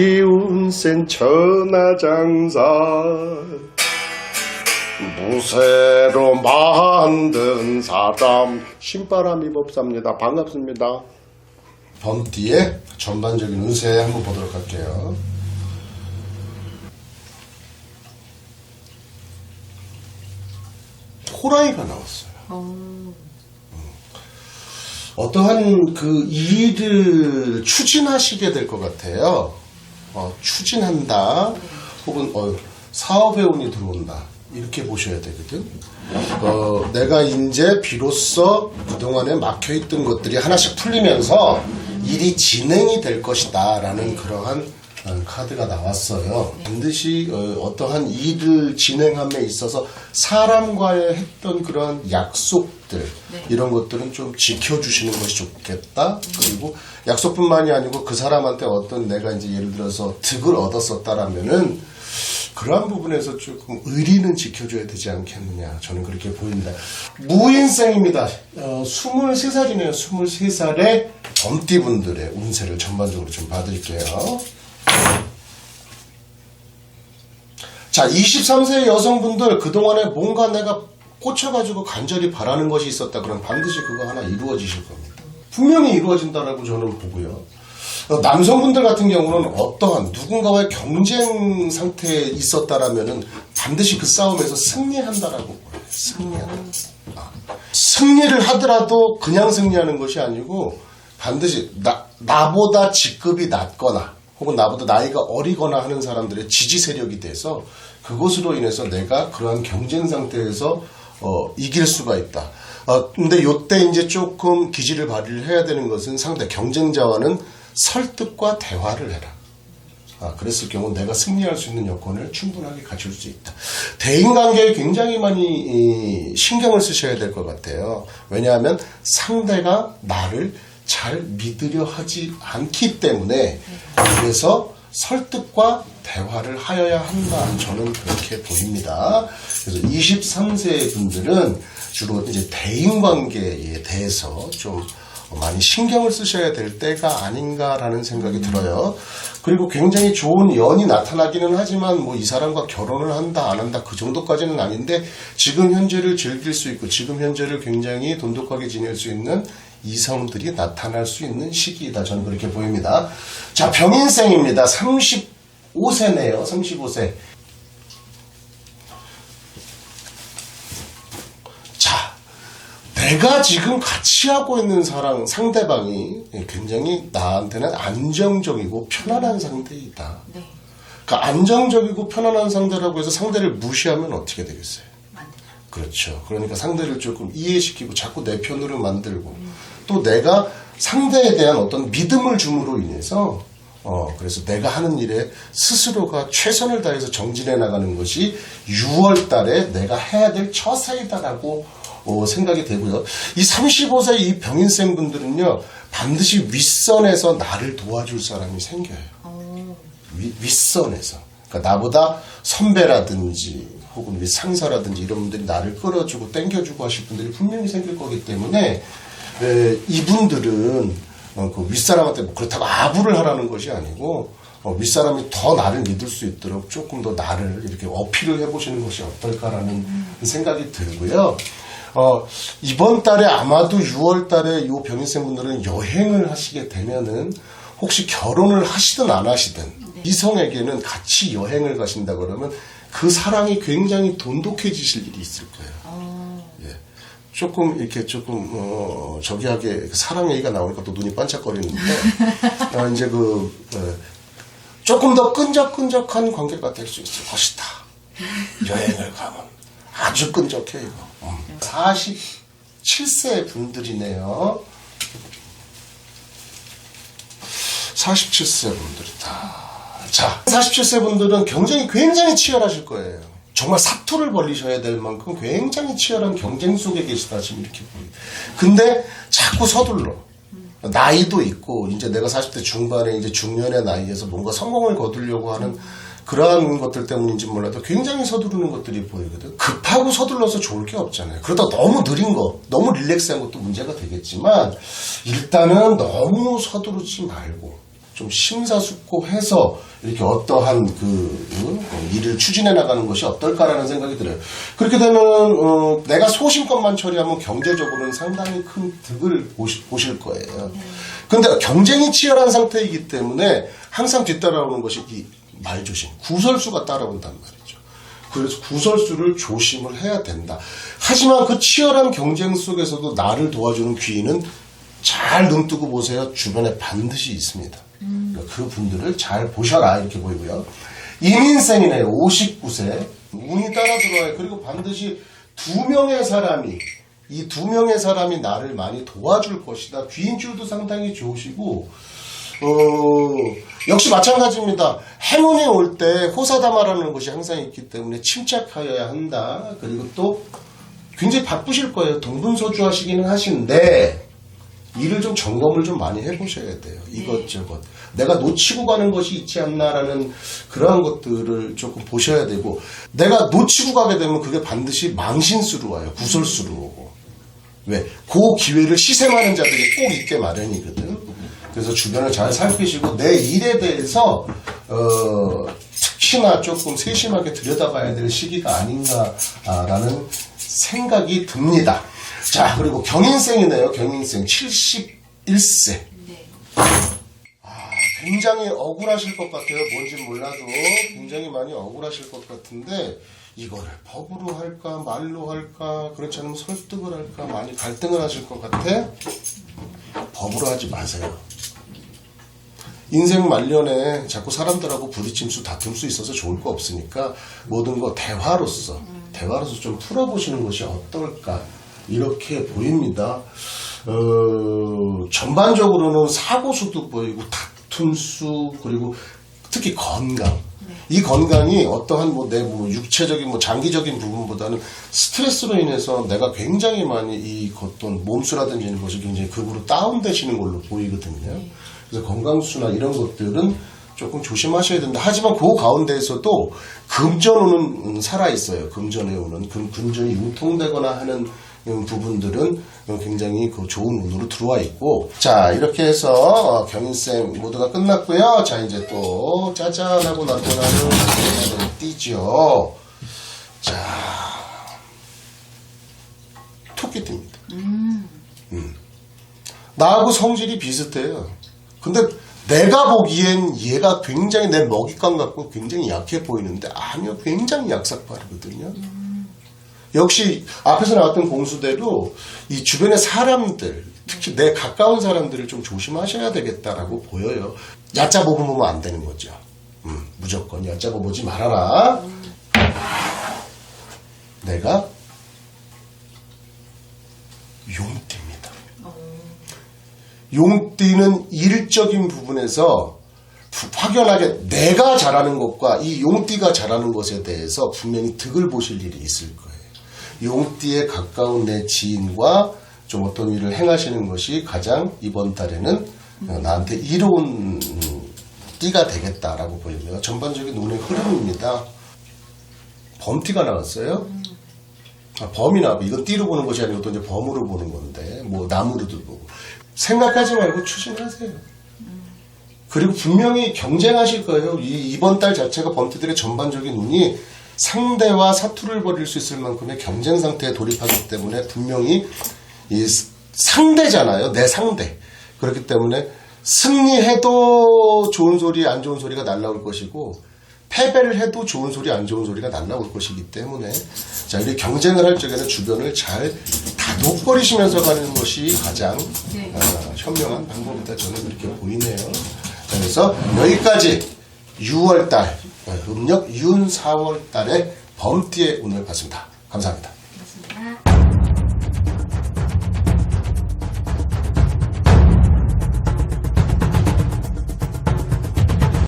기운센 천하장사 무쇠로 만든 사람 신바람이 법사입니다. 반갑습니다. 범띠의 전반적인 운세 한번 보도록 할게요. 호랑이가 나왔어요. 어떠한 그 일을 추진하시게 될 것 같아요. 추진한다. 혹은 사업에 운이 들어온다. 이렇게 보셔야 되거든. 내가 이제 비로소 그동안에 막혀있던 것들이 하나씩 풀리면서 일이 진행이 될 것이다 라는 그러한 카드가 나왔어요. 반드시 어떠한 일을 진행함에 있어서 사람과의 했던 그런 약속들 이런 것들은 좀 지켜주시는 것이 좋겠다. 그리고 약속뿐만이 아니고 그 사람한테 어떤 내가 이제 예를 들어서 득을 얻었었다라면은 그러한 부분에서 조금 의리는 지켜줘야 되지 않겠느냐. 저는 그렇게 보입니다. 무인생입니다. 23살이네요. 23살의 범띠분들의 운세를 전반적으로 좀 봐드릴게요. 자, 23세 여성분들 그동안에 뭔가 내가 꽂혀가지고 간절히 바라는 것이 있었다. 그럼 반드시 그거 하나 이루어지실 겁니다. 분명히 이루어진다라고 저는 보고요. 남성분들 같은 경우는 어떠한 누군가와의 경쟁 상태에 있었다라면은 반드시 그 싸움에서 승리한다라고 보여요. 승리를 하더라도 그냥 승리하는 것이 아니고 반드시 나보다 직급이 낮거나 혹은 나보다 나이가 어리거나 하는 사람들의 지지 세력이 돼서 그것으로 인해서 내가 그러한 경쟁 상태에서 이길 수가 있다. 근데 요때 이제 조금 기지를 발휘를 해야 되는 것은 상대 경쟁자와는 설득과 대화를 해라. 그랬을 경우 내가 승리할 수 있는 여건을 충분하게 갖출 수 있다. 대인관계에 굉장히 많이 신경을 쓰셔야 될 것 같아요. 왜냐하면 상대가 나를 잘 믿으려 하지 않기 때문에 그래서 설득과 대화를 하여야 한다. 저는 그렇게 보입니다. 그래서 23세 분들은 주로 이제 대인관계에 대해서 좀 많이 신경을 쓰셔야 될 때가 아닌가라는 생각이 들어요. 그리고 굉장히 좋은 연이 나타나기는 하지만 뭐 이 사람과 결혼을 한다 안 한다 그 정도까지는 아닌데 지금 현재를 즐길 수 있고 지금 현재를 굉장히 돈독하게 지낼 수 있는 이성들이 나타날 수 있는 시기이다. 저는 그렇게 보입니다. 자, 병인생입니다. 35세네요. 35세. 자, 내가 지금 같이 하고 있는 상대방이 굉장히 나한테는 안정적이고 편안한 상대이다. 네. 그러니까 안정적이고 편안한 상대라고 해서 상대를 무시하면 어떻게 되겠어요? 그렇죠. 그러니까 상대를 조금 이해시키고 자꾸 내 편으로 만들고 또 내가 상대에 대한 어떤 믿음을 줌으로 인해서 그래서 내가 하는 일에 스스로가 최선을 다해서 정진해 나가는 것이 6월 달에 내가 해야 될 처세이다라고 생각이 되고요. 이 35세 이 병인생 분들은요 반드시 윗선에서 나를 도와줄 사람이 생겨요. 윗선에서. 그러니까 나보다 선배라든지 혹은 상사라든지 이런 분들이 나를 끌어주고 땡겨주고 하실 분들이 분명히 생길 거기 때문에 이분들은 그 윗사람한테 뭐 그렇다고 아부를 하라는 것이 아니고 윗사람이 더 나를 믿을 수 있도록 조금 더 나를 이렇게 어필을 해보시는 것이 어떨까라는 생각이 들고요. 이번 달에 아마도 6월 달에 이 병인생 분들은 여행을 하시게 되면은 혹시 결혼을 하시든 안 하시든 이성에게는 같이 여행을 가신다 그러면 그 사랑이 굉장히 돈독해지실 일이 있을 거예요. 예. 조금 이렇게 조금 저기하게 사랑 얘기가 나오니까 또 눈이 반짝거리는데 이제 조금 더 끈적끈적한 관계가 될 수 있을 것이다. 여행을 가면 아주 끈적해 이거. 47세 분들이네요. 47세 분들이다. 자, 47세 분들은 굉장히 치열하실 거예요. 정말 사투를 벌리셔야 될 만큼 굉장히 치열한 경쟁 속에 계시다 지금 이렇게 보여요. 근데 자꾸 서둘러. 나이도 있고 이제 내가 40대 중반에 이제 중년의 나이에서 뭔가 성공을 거두려고 하는 그러한 것들 때문인지 몰라도 굉장히 서두르는 것들이 보이거든. 급하고 서둘러서 좋을 게 없잖아요. 그러다 너무 느린 거, 너무 릴렉스한 것도 문제가 되겠지만 일단은 너무 서두르지 말고 좀 심사숙고해서 이렇게 어떠한 일을 추진해 나가는 것이 어떨까라는 생각이 들어요. 그렇게 되면 내가 소신껏만 처리하면 경제적으로는 상당히 큰 득을 보실 거예요. 근데 경쟁이 치열한 상태이기 때문에 항상 뒤따라오는 것이 이 말조심, 구설수가 따라온단 말이죠. 그래서 구설수를 조심을 해야 된다. 하지만 그 치열한 경쟁 속에서도 나를 도와주는 귀인은 잘 눈 뜨고 보세요. 주변에 반드시 있습니다. 그 분들을 잘 보셔라 이렇게 보이고요. 이민생이네요. 59세 운이 따라 들어와요. 그리고 반드시 이 두 명의 사람이 나를 많이 도와줄 것이다. 귀인줄도 상당히 좋으시고 역시 마찬가지입니다. 행운이 올 때 호사다마라는 것이 항상 있기 때문에 침착하여야 한다. 그리고 또 굉장히 바쁘실 거예요. 동분서주하시기는 하신데 일을 좀 점검을 좀 많이 해보셔야 돼요. 이것저것. 내가 놓치고 가는 것이 있지 않나라는 그러한 것들을 조금 보셔야 되고, 내가 놓치고 가게 되면 그게 반드시 망신수로 와요. 구설수로 오고. 왜? 그 기회를 시샘하는 자들이 꼭 있게 마련이거든. 그래서 주변을 잘 살피시고 내 일에 대해서 특히나 조금 세심하게 들여다봐야 될 시기가 아닌가라는 생각이 듭니다. 자, 그리고 경인생이네요. 경인생 71세. 굉장히 억울하실 것 같아요. 뭔지 몰라도 굉장히 많이 억울하실 것 같은데 이거를 법으로 할까 말로 할까 그렇지 않으면 설득을 할까 많이 갈등을 하실 것 같아. 법으로 하지 마세요. 인생 말년에 자꾸 사람들하고 부딪힘수 다툼수 있어서 좋을 거 없으니까 모든 거 대화로서 좀 풀어보시는 것이 어떨까 이렇게 보입니다. 전반적으로는 사고수도 보이고 다툼수 그리고 특히 건강. 이 건강이 어떠한 내 육체적인 장기적인 부분보다는 스트레스로 인해서 내가 굉장히 많이 이 어떤 몸수라든지 이런 것이 굉장히 극으로 다운되시는 걸로 보이거든요. 그래서 건강수나 이런 것들은 조금 조심하셔야 된다. 하지만 그 가운데에서도 금전운은 살아있어요. 금전에 오는 금전이 융통되거나 하는 부분들은 굉장히 좋은 운으로 들어와 있고. 자, 이렇게 해서 경인생 모두가 끝났고요. 자, 이제 또 짜잔하고 나타나는 띠죠. 자, 토끼띠입니다. 나하고 성질이 비슷해요. 근데 내가 보기엔 얘가 굉장히 내 먹잇감 같고 굉장히 약해 보이는데 아니요, 굉장히 약삭빠르거든요. 역시 앞에서 나왔던 공수대로 이 주변의 사람들, 특히 내 가까운 사람들을 좀 조심하셔야 되겠다라고 보여요. 얕잡아 보면 안 되는 거죠. 무조건 얕잡아 보지 말아라. 내가 용띠입니다. 용띠는 일적인 부분에서 확연하게 내가 잘하는 것과 이 용띠가 잘하는 것에 대해서 분명히 득을 보실 일이 있을 거예요. 용띠에 가까운 내 지인과 좀 어떤 일을 행하시는 것이 가장 이번 달에는 나한테 이로운 띠가 되겠다라고 보이고요. 전반적인 운의 흐름입니다. 범띠가 나왔어요. 범이 나고 이건 띠로 보는 것이 아니고 또 이제 범으로 보는 건데 나무로도 보고 생각하지 말고 추진하세요. 그리고 분명히 경쟁하실 거예요. 이번 달 자체가 범띠들의 전반적인 운이 상대와 사투를 벌일 수 있을 만큼의 경쟁 상태에 돌입하기 때문에 분명히 이 상대잖아요. 내 상대. 그렇기 때문에 승리해도 좋은 소리 안 좋은 소리가 날라올 것이고 패배를 해도 좋은 소리 안 좋은 소리가 날라올 것이기 때문에 자, 이렇게 경쟁을 할 적에는 주변을 잘 다독거리시면서 가는 것이 가장 현명한 방법이다. 저는 그렇게 보이네요. 자, 그래서 여기까지 6월달 음력 윤 4월달의 범띠의 운을 봤습니다. 감사합니다.